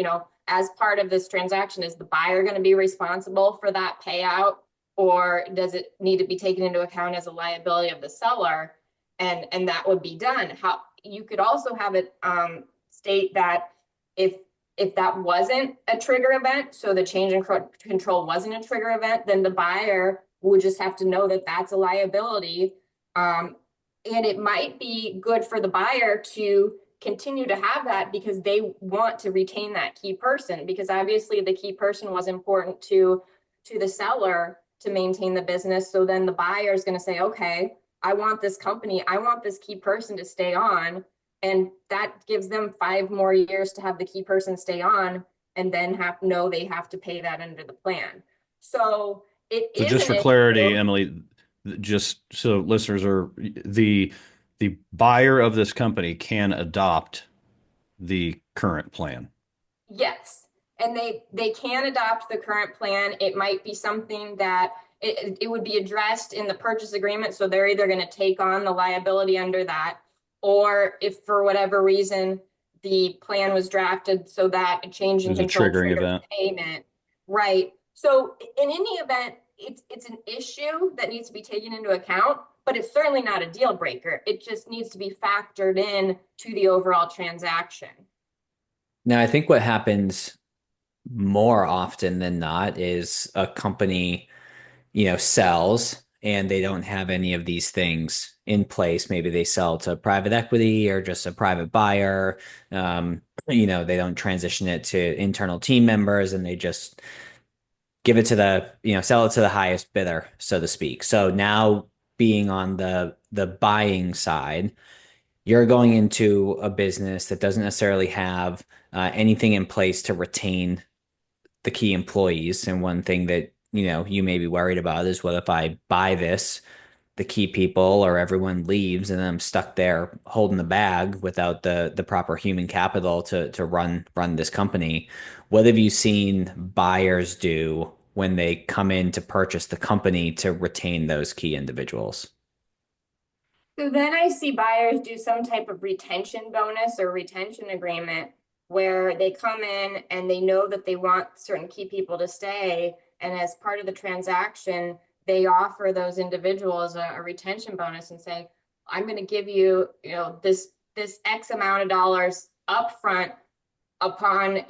C: as part of this transaction, is the buyer going to be responsible for that payout? Or does it need to be taken into account as a liability of the seller? And that would be done. How you could also have it state that if that wasn't a trigger event, so the change in control wasn't a trigger event, then the buyer would just have to know that that's a liability. And it might be good for the buyer to continue to have that because they want to retain that key person, because obviously the key person was important to the seller to maintain the business. So then the buyer is going to say, okay, I want this company, I want this key person to stay on. And that gives them 5 more years to have the key person stay on and then they have to pay that under the plan. So it
B: So
C: is
B: just
C: an
B: for clarity,
C: issue.
B: Emily, just so listeners are the buyer of this company can adopt the current plan.
C: Yes. And they can adopt the current plan. It might be something that it would be addressed in the purchase agreement. So they're either going to take on the liability under that, or if for whatever reason the plan was drafted so that a change in
B: There's a
C: control
B: triggering
C: triggers
B: event.
C: payment. Right. So in any event, it's an issue that needs to be taken into account, but it's certainly not a deal breaker. It just needs to be factored in to the overall transaction.
A: Now, I think what happens more often than not is a company, sells and they don't have any of these things in place. Maybe they sell to private equity or just a private buyer. They don't transition it to internal team members and they just give it to sell it to the highest bidder, so to speak. So now being on the buying side, you're going into a business that doesn't necessarily have anything in place to retain the key employees. And one thing that, you may be worried about is what if I buy this, the key people or everyone leaves and I'm stuck there holding the bag without the proper human capital to run this company. What have you seen buyers do when they come in to purchase the company to retain those key individuals?
C: So then I see buyers do some type of retention bonus or retention agreement where they come in and they know that they want certain key people to stay. And as part of the transaction, they offer those individuals a retention bonus and say, I'm going to give you, this X amount of dollars upfront upon,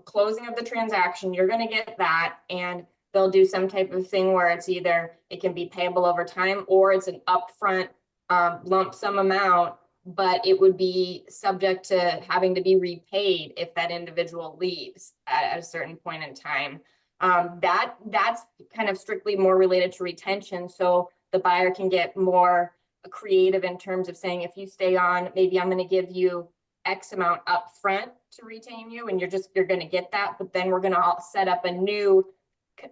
C: closing of the transaction. You're going to get that. And they'll do some type of thing where it's either it can be payable over time or it's an upfront lump sum amount, but it would be subject to having to be repaid if that individual leaves at a certain point in time. That's kind of strictly more related to retention. So the buyer can get more creative in terms of saying, if you stay on, maybe I'm going to give you X amount up front to retain you, and you're going to get that, but then we're going to set up a new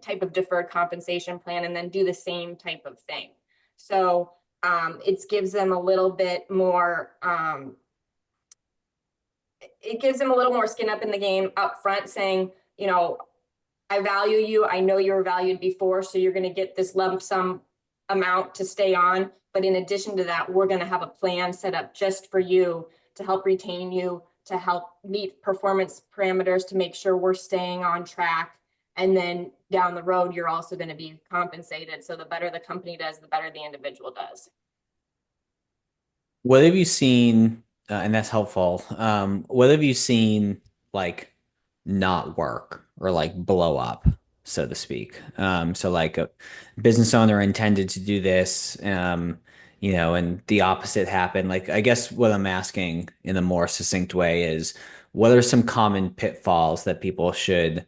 C: type of deferred compensation plan and then do the same type of thing. So it gives them a little bit more, it gives them a little more skin up in the game up front, saying, I value you. I know you were valued before, so you're going to get this lump sum amount to stay on. But in addition to that, we're going to have a plan set up just for you to help retain you, to help meet performance parameters, to make sure we're staying on track. And then down the road, you're also going to be compensated. So the better the company does, the better the individual does.
A: What have you seen, and that's helpful. What have you seen like not work or like blow up, so to speak? So like a business owner intended to do this, and the opposite happened. Like, I guess what I'm asking in a more succinct way is, what are some common pitfalls that people should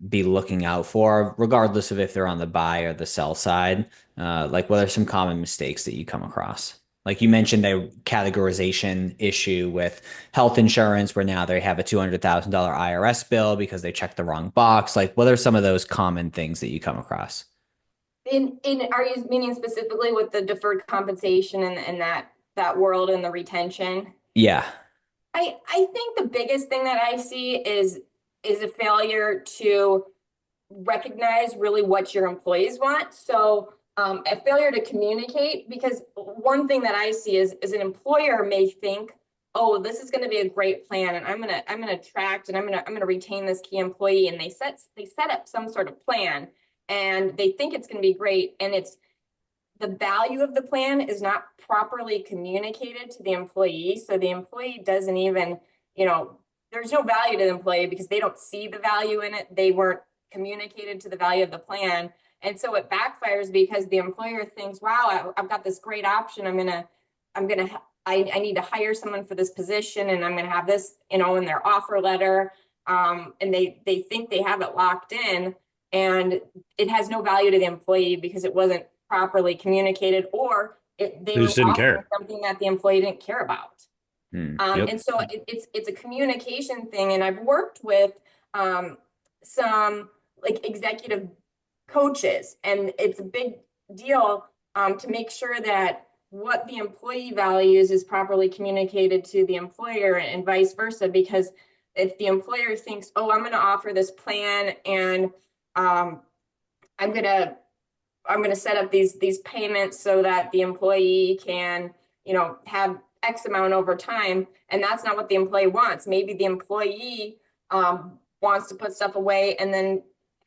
A: be looking out for, regardless of if they're on the buy or the sell side? Like, what are some common mistakes that you come across? Like you mentioned a categorization issue with health insurance where now they have a $200,000 IRS bill because they checked the wrong box. Like what are some of those common things that you come across?
C: In are you meaning specifically with the deferred compensation and that world and the retention?
A: Yeah.
C: I think the biggest thing that I see is a failure to recognize really what your employees want. So a failure to communicate, because one thing that I see is an employer may think, oh, this is going to be a great plan, and I'm gonna attract and I'm gonna retain this key employee, and they set up some sort of plan, and they think it's going to be great, and it's the value of the plan is not properly communicated to the employee. So the employee doesn't even, there's no value to the employee because they don't see the value in it. They weren't communicated to the value of the plan. And so it backfires because the employer thinks, wow, I've got this great option. I need to hire someone for this position, and I'm going to have this, in their offer letter. And they think they have it locked in, and it has no value to the employee because it wasn't properly communicated, or they
B: They
C: were
B: just didn't
C: offering
B: care.
C: something that the employee didn't care about.
B: Yep.
C: And so it's a communication thing. And I've worked with some like executive coaches, and it's a big deal to make sure that what the employee values is properly communicated to the employer and vice versa. Because if the employer thinks, oh, I'm going to offer this plan, and um, I'm going to set up these payments so that the employee can, have X amount over time. And that's not what the employee wants. Maybe the employee wants to put stuff away and then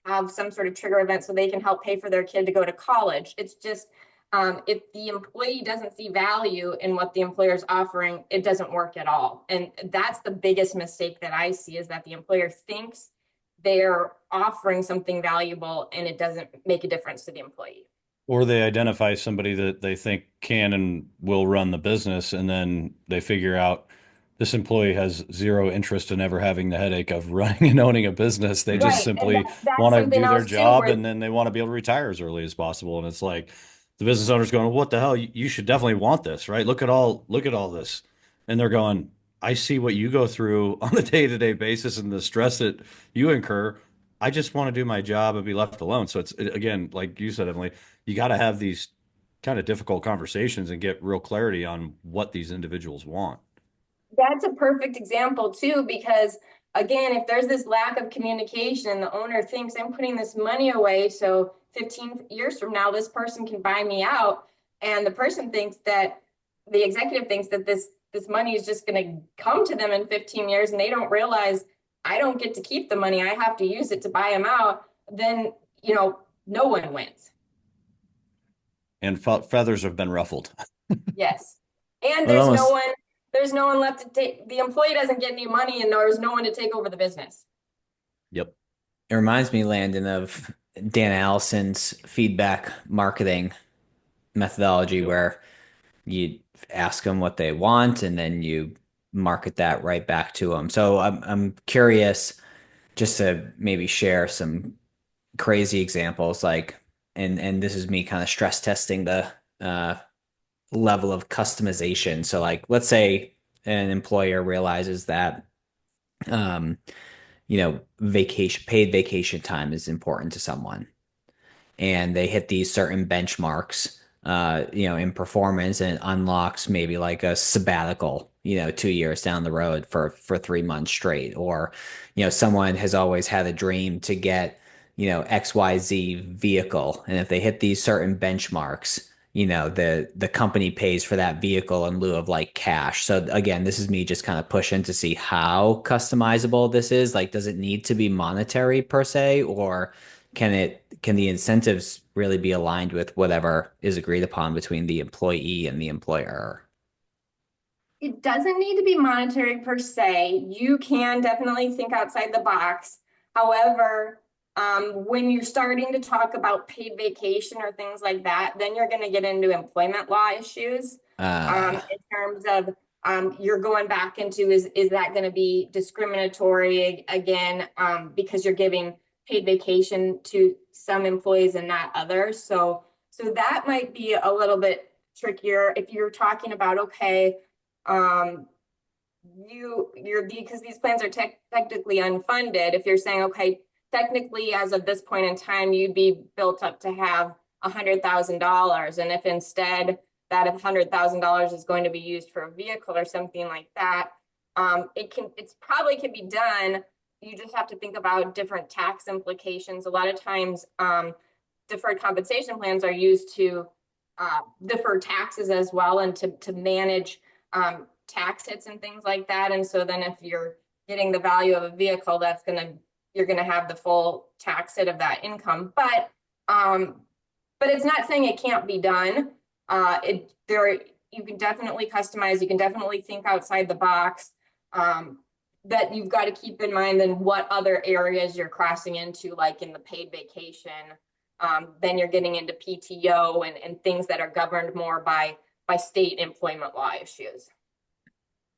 C: have some sort of trigger event so they can help pay for their kid to go to college. It's just, if the employee doesn't see value in what the employer is offering, it doesn't work at all. And that's the biggest mistake that I see, is that the employer thinks they're offering something valuable and it doesn't make a difference to the employee.
B: Or they identify somebody that they think can and will run the business, and then they figure out this employee has zero interest in ever having the headache of running and owning a business. They just
C: Right. And
B: simply
C: that's
B: want to
C: something
B: do their
C: else too,
B: job,
C: where
B: and then they want to be able to retire as early as possible. And it's like the business owner's going, "What the hell? You should definitely want this, right? Look at all this." And they're going, "I see what you go through on a day-to-day basis and the stress that you incur. I just want to do my job and be left alone." So it's again, like you said, Emily, you got to have these kind of difficult conversations and get real clarity on what these individuals want.
C: that's a perfect example too, because again, if there's this lack of communication, the owner thinks, I'm putting this money away so 15 years from now, this person can buy me out. And the person thinks that the executive thinks that this money is just going to come to them in 15 years, and they don't realize I don't get to keep the money. I have to use it to buy them out. Then, no one wins.
B: And feathers have been ruffled.
C: Yes. And
A: Well, it almost
C: there's no one left to take, the employee doesn't get any money, and there's no one to take over the business.
B: Yep.
A: it reminds me, Landon, of Dan Allison's feedback marketing methodology
B: Yep.
A: where you ask them what they want and then you market that right back to them. So I'm curious just to maybe share some crazy examples like and this is me kind of stress testing the uh, level of customization. So like let's say an employer realizes that um, vacation paid vacation time is important to someone and they hit these certain benchmarks, in performance, and it unlocks maybe like a sabbatical, 2 years down the road for 3 months straight, or, someone has always had a dream to get, XYZ vehicle, and if they hit these certain benchmarks, the company pays for that vehicle in lieu of like cash. So again, this is me just kind of pushing to see how customizable this is. Like, does it need to be monetary per se, or can the incentives really be aligned with whatever is agreed upon between the employee and the employer?
C: It doesn't need to be monetary per se. You can definitely think outside the box. However, when you're starting to talk about paid vacation or things like that, then you're going to get into employment law issues,
A: Uh,
C: in terms of, you're going back into, is that going to be discriminatory again, because you're giving paid vacation to some employees and not others. So that might be a little bit trickier if you're talking about, okay, you're because these plans are technically unfunded. If you're saying, okay, technically as of this point in time, you'd be built up to have $100,000, and if instead that $100,000 is going to be used for a vehicle or something like that, it's probably can be done. You just have to think about different tax implications. A lot of times, deferred compensation plans are used to defer taxes as well, and to manage tax hits and things like that. And so then if you're getting the value of a vehicle, you're gonna have the full tax hit of that income. But it's not saying it can't be done. You can definitely customize, you can definitely think outside the box. That you've got to keep in mind then what other areas you're crossing into, like in the paid vacation. Then you're getting into PTO and things that are governed more by state employment law issues.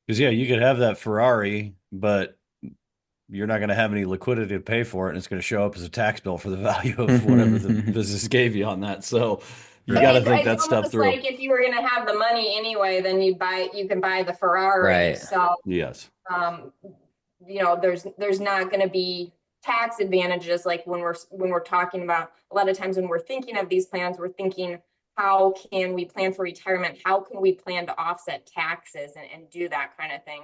B: Because yeah, you could have that Ferrari, but you're not going to have any liquidity to pay for it, and it's going to show up as a tax bill for the value of whatever the business gave you on that. So you got to think that stuff through.
C: Like if you were going to have the money anyway, then you can buy the Ferrari.
A: Right.
C: So
B: yes,
C: there's not going to be tax advantages like when we're talking about, a lot of times when we're thinking of these plans, we're thinking, how can we plan for retirement? How can we plan to offset taxes and do that kind of thing?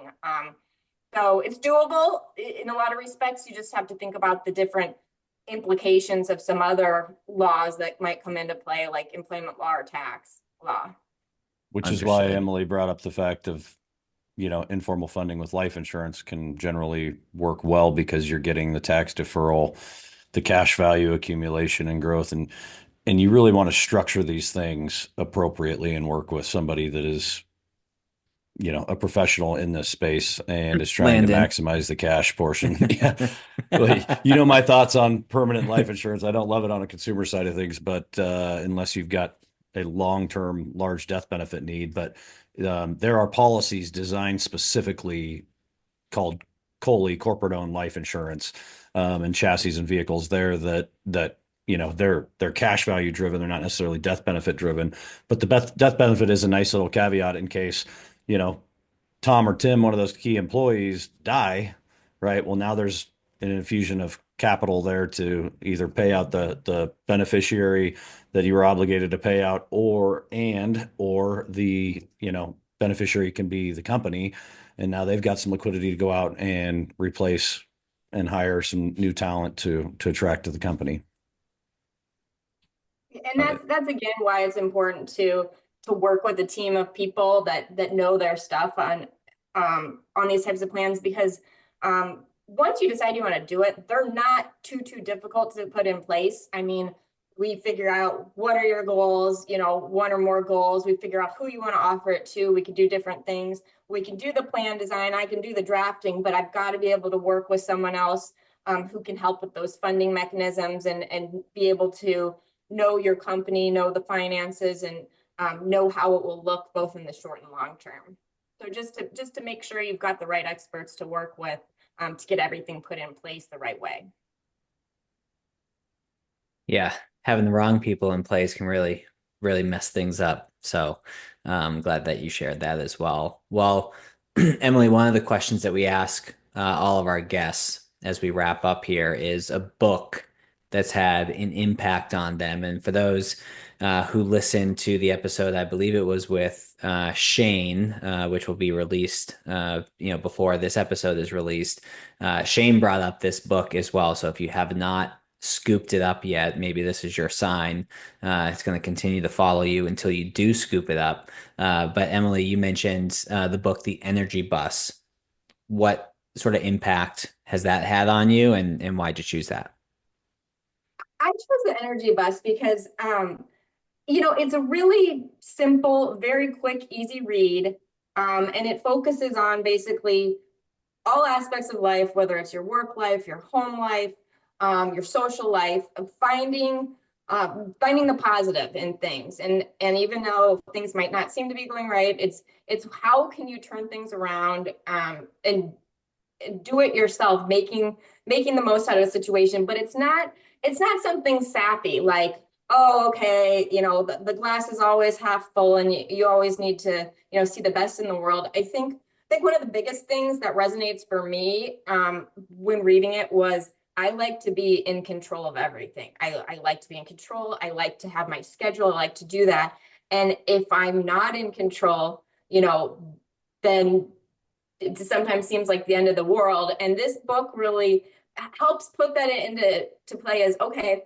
C: So it's doable in a lot of respects. You just have to think about the different implications of some other laws that might come into play, like employment law or tax law.
B: Which is why Emily brought up the fact of, informal funding with life insurance can generally work well because you're getting the tax deferral, the cash value accumulation and growth. And you really want to structure these things appropriately and work with somebody that is, a professional in this space and is trying to maximize the cash portion. Yeah. Well, my thoughts on permanent life insurance. I don't love it on a consumer side of things, but unless you've got a long-term large death benefit need, but there are policies designed specifically called COLI, corporate-owned life insurance, and chassis and vehicles there that they're cash value driven. They're not necessarily death benefit driven, but the death benefit is a nice little caveat in case, Tom or Tim, one of those key employees, die, right? Well, now there's an infusion of capital there to either pay out the beneficiary that you were obligated to pay out, or the beneficiary can be the company, and now they've got some liquidity to go out and replace and hire some new talent to attract to the company.
C: And that's again why it's important to work with a team of people that know their stuff on these types of plans, because once you decide you want to do it, they're not too difficult to put in place. I mean, we figure out what are your goals, one or more goals. We figure out who you want to offer it to. We can do different things. We can do the plan design. I can do the drafting, but I've got to be able to work with someone else who can help with those funding mechanisms and be able to know your company, know the finances, and know how it will look both in the short and long term. So just to make sure you've got the right experts to work with to get everything put in place the right way.
A: Yeah, having the wrong people in place can really, really mess things up. So I'm glad that you shared that as well. Well, Emily, one of the questions that we ask all of our guests as we wrap up here is a book that's had an impact on them. And for those who listened to the episode, I believe it was with Shane, which will be released, before this episode is released. Shane brought up this book as well. So if you have not scooped it up yet, maybe this is your sign. It's going to continue to follow you until you do scoop it up. But Emily, you mentioned the book, The Energy Bus. What sort of impact has that had on you, and why'd you choose that?
C: I chose The Energy Bus because, it's a really simple, very quick, easy read. And it focuses on basically all aspects of life, whether it's your work life, your home life, your social life, of finding the positive in things. And even though things might not seem to be going right, it's how can you turn things around and do it yourself, making the most out of a situation. But it's not something sappy like, oh, okay, the glass is always half full and you always need to, see the best in the world. I think one of the biggest things that resonates for me when reading it was I like to be in control of everything. I like to be in control. I like to have my schedule. I like to do that. And if I'm not in control, then it sometimes seems like the end of the world. And this book really helps put that into play as, okay,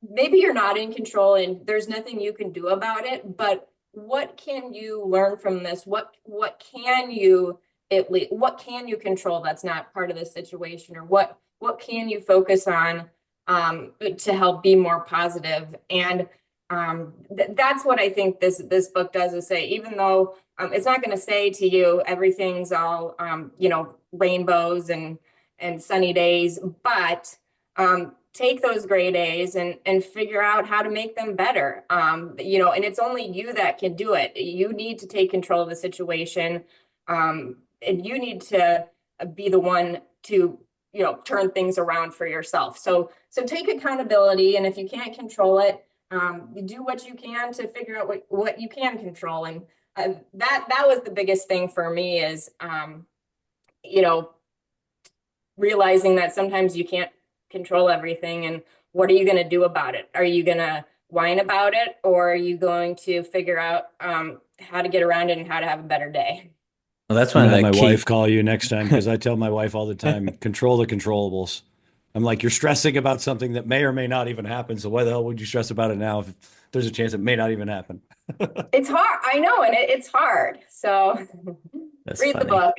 C: maybe you're not in control and there's nothing you can do about it, but what can you learn from this? What can you at least what can you control that's not part of the situation, or what can you focus on to help be more positive? And that's what I think this book does, is say, even though it's not going to say to you everything's all rainbows and sunny days, but take those gray days and figure out how to make them better. And it's only you that can do it. You need to take control of the situation, and you need to be the one to turn things around for yourself. So take accountability, and if you can't control it, do what you can to figure out what you can control. And that was the biggest thing for me, is realizing that sometimes you can't control everything, and what are you going to do about it? Are you going to whine about it, or are you going to figure out how to get around it and how to have a better day?
A: Well, that's
B: I'm
A: one
B: gonna
A: of
B: have
A: the
B: my
A: key.
B: wife call you next time, because I tell my wife all the time, control the controllables. I'm like, you're stressing about something that may or may not even happen. So why the hell would you stress about it now if there's a chance it may not even happen?
C: It's hard. I know, and it's hard. So
A: That's
C: read the
A: funny.
C: book.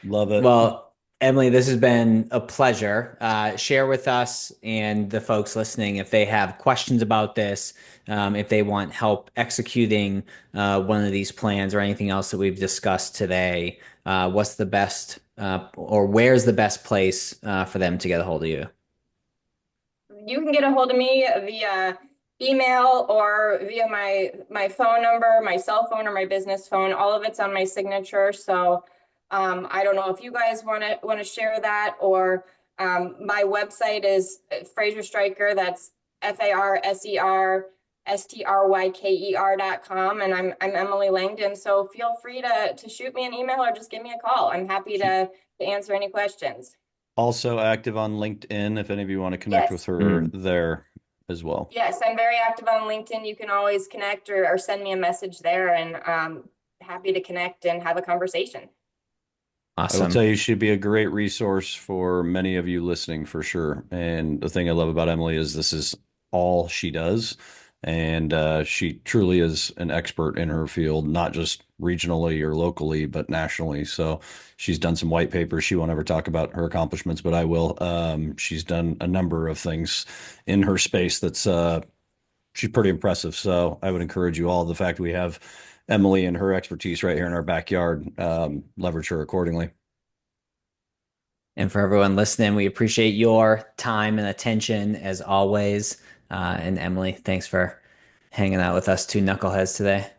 B: Love it.
A: Well, Emily, this has been a pleasure. Share with us and the folks listening if they have questions about this, if they want help executing one of these plans or anything else that we've discussed today. What's the best, or where's the best place for them to get a hold of you?
C: You can get a hold of me via email or via my phone number, my cell phone, or my business phone. All of it's on my signature. So I don't know if you guys want to share that, or my website is Fraser Stryker. That's FARSERSTRYKER.com, and I'm Emily Langdon. So feel free to shoot me an email or just give me a call. I'm happy to answer any questions.
B: Also active on LinkedIn if any of you want to connect with
C: Yes.
B: her there as well.
C: Yes, I'm very active on LinkedIn. You can always connect or send me a message there, and happy to connect and have a conversation.
B: I will
A: Awesome.
B: tell you, she'd be a great resource for many of you listening for sure. And the thing I love about Emily is this is all she does. And she truly is an expert in her field, not just regionally or locally, but nationally. So she's done some white papers. She won't ever talk about her accomplishments, but I will. She's done a number of things in her space that's she's pretty impressive. So I would encourage you all, the fact we have Emily and her expertise right here in our backyard, leverage her accordingly.
A: And for everyone listening, we appreciate your time and attention as always. And Emily, thanks for hanging out with us two knuckleheads today.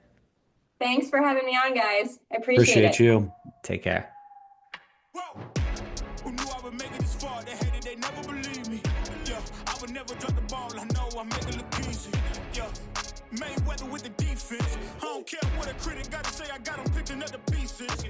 C: Thanks for having me on, guys. I appreciate
B: Appreciate
C: it.
B: you.
A: Take care.
D: Whoa. Who knew I would make it this far? They hated, they never believe me. Yeah, I would never drop the ball. I know I make it look easy. Yeah, Mayweather with the defense. I don't care what a critic got to say. I got them picking up the pieces.